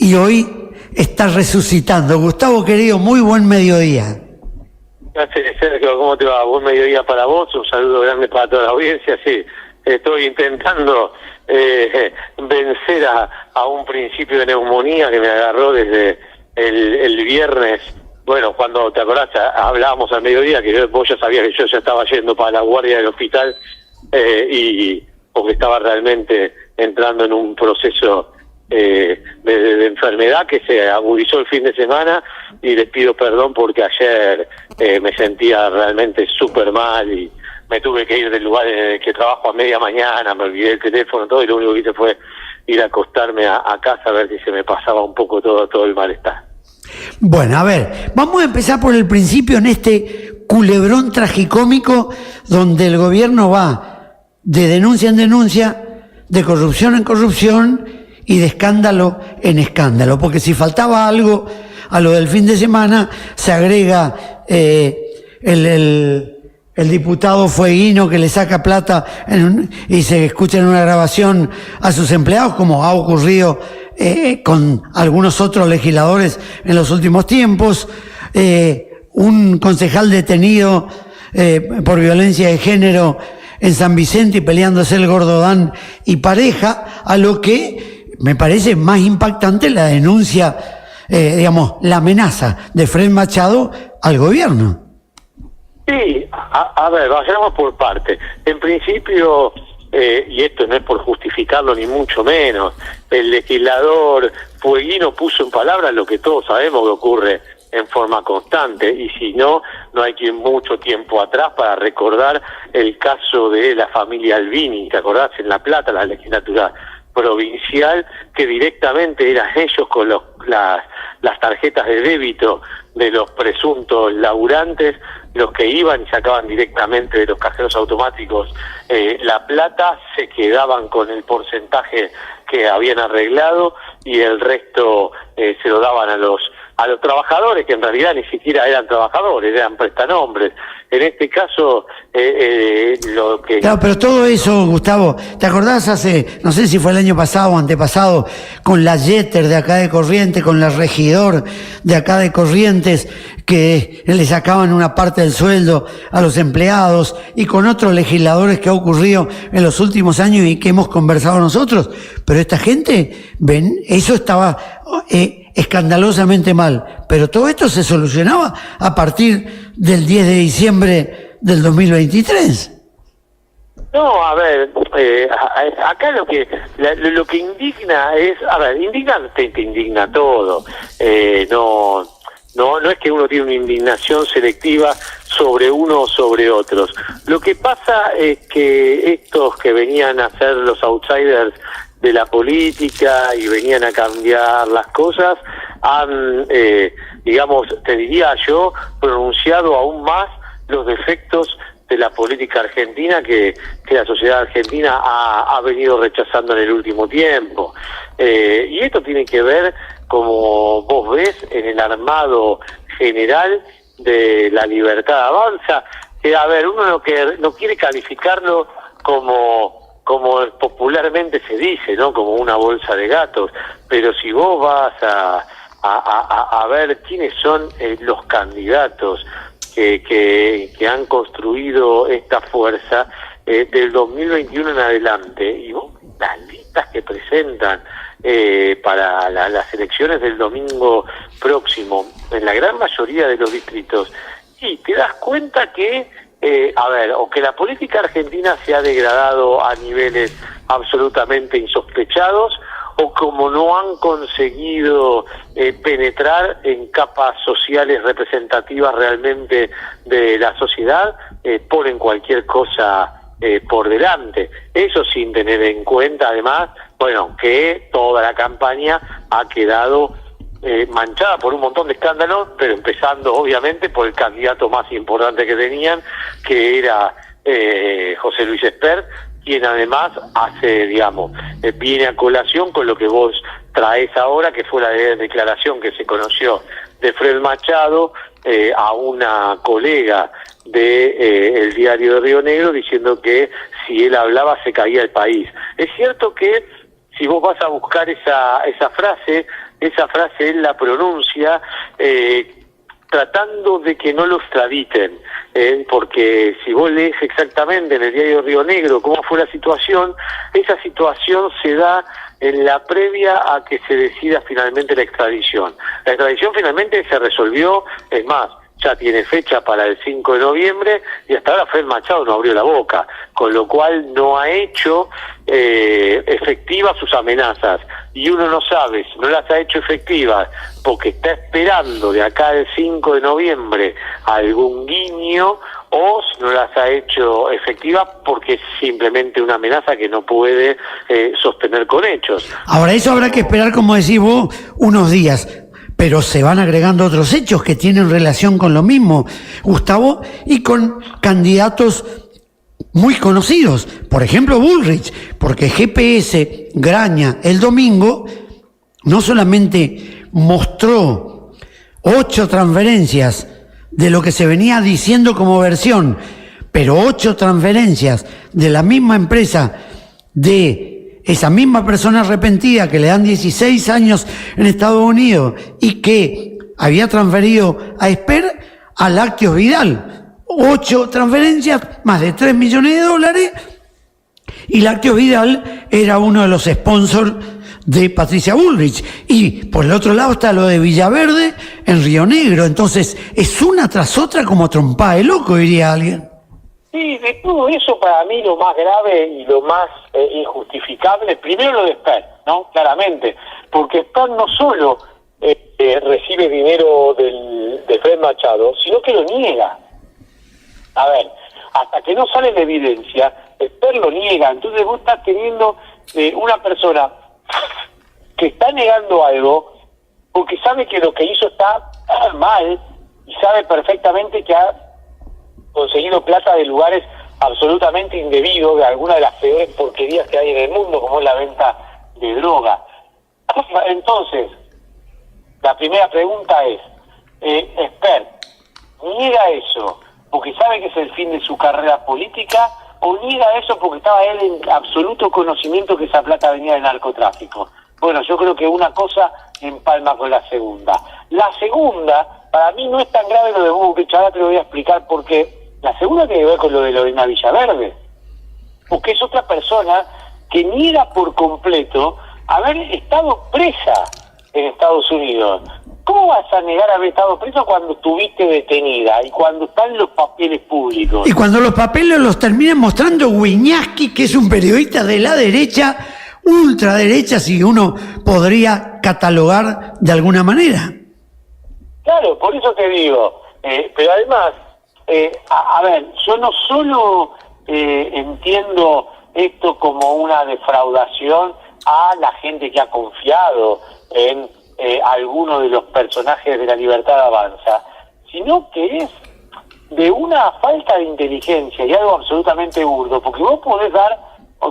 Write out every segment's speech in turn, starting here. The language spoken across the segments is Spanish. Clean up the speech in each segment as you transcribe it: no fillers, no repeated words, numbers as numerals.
y hoy está resucitando. Gustavo, querido, muy buen mediodía. Gracias, Sergio, ¿cómo te va? Buen mediodía para vos, un saludo grande para toda la audiencia. Sí, estoy intentando vencer a un principio de neumonía que me agarró desde el viernes. Bueno, cuando te acordás, hablábamos al mediodía, que vos ya sabías que yo ya estaba yendo para la guardia del hospital, y porque estaba realmente entrando en un proceso de enfermedad que se agudizó el fin de semana, y les pido perdón porque ayer me sentía realmente súper mal y me tuve que ir del lugar en el que trabajo a media mañana, me olvidé el teléfono, todo, y lo único que hice fue ir a acostarme a casa a ver si se me pasaba un poco todo el malestar. Bueno, a ver, vamos a empezar por el principio en este culebrón tragicómico donde el gobierno va de denuncia en denuncia, de corrupción en corrupción y de escándalo en escándalo, porque si faltaba algo a lo del fin de semana, se agrega el diputado fueguino que le saca plata y se escucha en una grabación a sus empleados, como ha ocurrido con algunos otros legisladores en los últimos tiempos, un concejal detenido por violencia de género en San Vicente y peleándose el Gordodán y pareja, a lo que me parece más impactante la denuncia, la amenaza de Fred Machado al gobierno. Sí, a ver, vayamos por parte. En principio, y esto no es por justificarlo ni mucho menos, el legislador fueguino puso en palabras lo que todos sabemos que ocurre en forma constante, y si no, no hay que ir mucho tiempo atrás para recordar el caso de la familia Albini, ¿te acordás? En La Plata, la legislatura provincial, que directamente eran ellos con las tarjetas de débito de los presuntos laburantes los que iban y sacaban directamente de los cajeros automáticos la plata, se quedaban con el porcentaje que habían arreglado y el resto se lo daban a los trabajadores, que en realidad ni siquiera eran trabajadores, eran prestanombres. En este caso, lo que... Claro, pero todo eso, Gustavo, ¿te acordás hace, no sé si fue el año pasado o antepasado, con la Jeter de acá de Corrientes, con la regidor de acá de Corrientes, que le sacaban una parte del sueldo a los empleados, y con otros legisladores que ha ocurrido en los últimos años y que hemos conversado nosotros? Pero esta gente, ven, eso estaba escandalosamente mal, pero todo esto se solucionaba a partir del 10 de diciembre del 2023. No, a ver, acá lo que indigna es, a ver, te indigna todo, no es que uno tiene una indignación selectiva sobre uno o sobre otros. Lo que pasa es que estos que venían a ser los outsiders de la política y venían a cambiar las cosas, han, te diría yo, pronunciado aún más los defectos de la política argentina que la sociedad argentina ha venido rechazando en el último tiempo. Y esto tiene que ver, como vos ves, en el armado general de La Libertad Avanza, que, a ver, uno no quiere calificarlo como popularmente se dice, ¿no? Como una bolsa de gatos, pero si vos vas a ver quiénes son los candidatos que han construido esta fuerza del 2021 en adelante, y vos, las listas que presentan para las elecciones del domingo próximo, en la gran mayoría de los distritos, y te das cuenta que o que la política argentina se ha degradado a niveles absolutamente insospechados, o como no han conseguido penetrar en capas sociales representativas realmente de la sociedad, ponen cualquier cosa por delante. Eso sin tener en cuenta, además, que toda la campaña ha quedado manchada por un montón de escándalos, pero empezando obviamente por el candidato más importante que tenían, que era José Luis Espert, quien además viene a colación con lo que vos traes ahora, que fue la declaración que se conoció de Fred Machado a una colega el diario de Río Negro, diciendo que si él hablaba se caía el país. Es cierto que si vos vas a buscar esa frase, esa frase él la pronuncia tratando de que no lo extraditen, porque si vos lees exactamente en el diario Río Negro cómo fue la situación, esa situación se da en la previa a que se decida finalmente la extradición. La extradición finalmente se resolvió, es más, ya tiene fecha para el 5 de noviembre y hasta ahora Fred Machado no abrió la boca, con lo cual no ha hecho efectivas sus amenazas. Y uno no sabe si no las ha hecho efectivas porque está esperando de acá al 5 de noviembre algún guiño, o si no las ha hecho efectivas porque es simplemente una amenaza que no puede sostener con hechos. Ahora, eso habrá que esperar, como decís vos, unos días. Pero se van agregando otros hechos que tienen relación con lo mismo, Gustavo, y con candidatos muy conocidos. Por ejemplo, Bullrich, porque GPS Graña el domingo no solamente mostró 8 transferencias de lo que se venía diciendo como versión, pero 8 transferencias de la misma empresa, de esa misma persona arrepentida que le dan 16 años en Estados Unidos y que había transferido a Esper a Lácteos Vidal. 8 transferencias, más de 3 millones de dólares, y Lácteos Vidal era uno de los sponsors de Patricia Bullrich. Y por el otro lado está lo de Villaverde en Río Negro. Entonces es una tras otra como trompada de loco, diría alguien. Sí, de todo eso para mí lo más grave y lo más injustificable, primero lo de Esper, ¿no? Claramente, porque Esper no solo recibe dinero de Fred Machado, sino que lo niega. A ver, hasta que no sale la evidencia, Esper lo niega. Entonces vos estás teniendo una persona que está negando algo porque sabe que lo que hizo está mal y sabe perfectamente que ha conseguido plata de lugares absolutamente indebidos, de alguna de las peores porquerías que hay en el mundo, como es la venta de droga. Entonces, la primera pregunta es, Esper, ¿niega eso porque sabe que es el fin de su carrera política, o niega eso porque estaba él en absoluto conocimiento que esa plata venía del narcotráfico? Bueno, yo creo que una cosa empalma con la segunda. La segunda, para mí no es tan grave lo de Bullrich, ahora te lo voy a explicar porque la segunda tiene que ver con lo de Lorena Villaverde, porque es otra persona que niega por completo haber estado presa en Estados Unidos. ¿Cómo vas a negar haber estado presa cuando estuviste detenida y cuando están los papeles públicos? Y cuando los papeles los terminan mostrando Wiñaski, que es un periodista de la derecha, ultraderecha, si uno podría catalogar de alguna manera. Claro, por eso te digo, pero además, a ver, yo no solo entiendo esto como una defraudación a la gente que ha confiado en alguno de los personajes de La Libertad Avanza, sino que es de una falta de inteligencia y algo absolutamente burdo, porque vos podés dar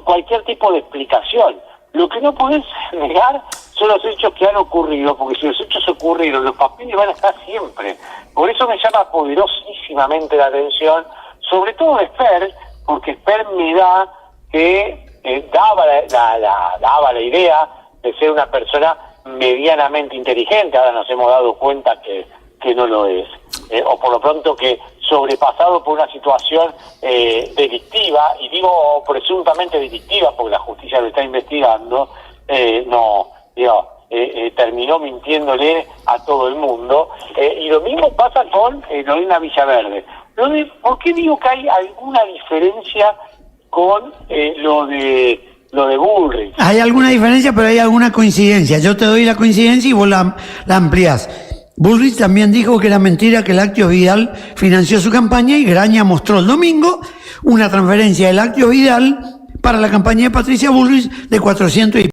cualquier tipo de explicación. Lo que no podés negar son los hechos que han ocurrido, porque si los hechos ocurrieron, los papeles van a estar siempre. Por eso me llama poderosísimamente la atención, sobre todo de Esper, porque Esper me da que daba la idea de ser una persona medianamente inteligente. Ahora nos hemos dado cuenta que no lo es, o por lo pronto que sobrepasado por una situación delictiva, y digo presuntamente delictiva porque la justicia lo está investigando, terminó mintiéndole a todo el mundo, y lo mismo pasa con Lorena Villaverde. ¿Por qué digo que hay alguna diferencia con lo de Bullrich? Hay alguna diferencia, pero hay alguna coincidencia. Yo te doy la coincidencia y vos la ampliás. Bullrich también dijo que era mentira que Lácteos Vidal financió su campaña, y Graña mostró el domingo una transferencia de Lácteos Vidal para la campaña de Patricia Bullrich de 400 y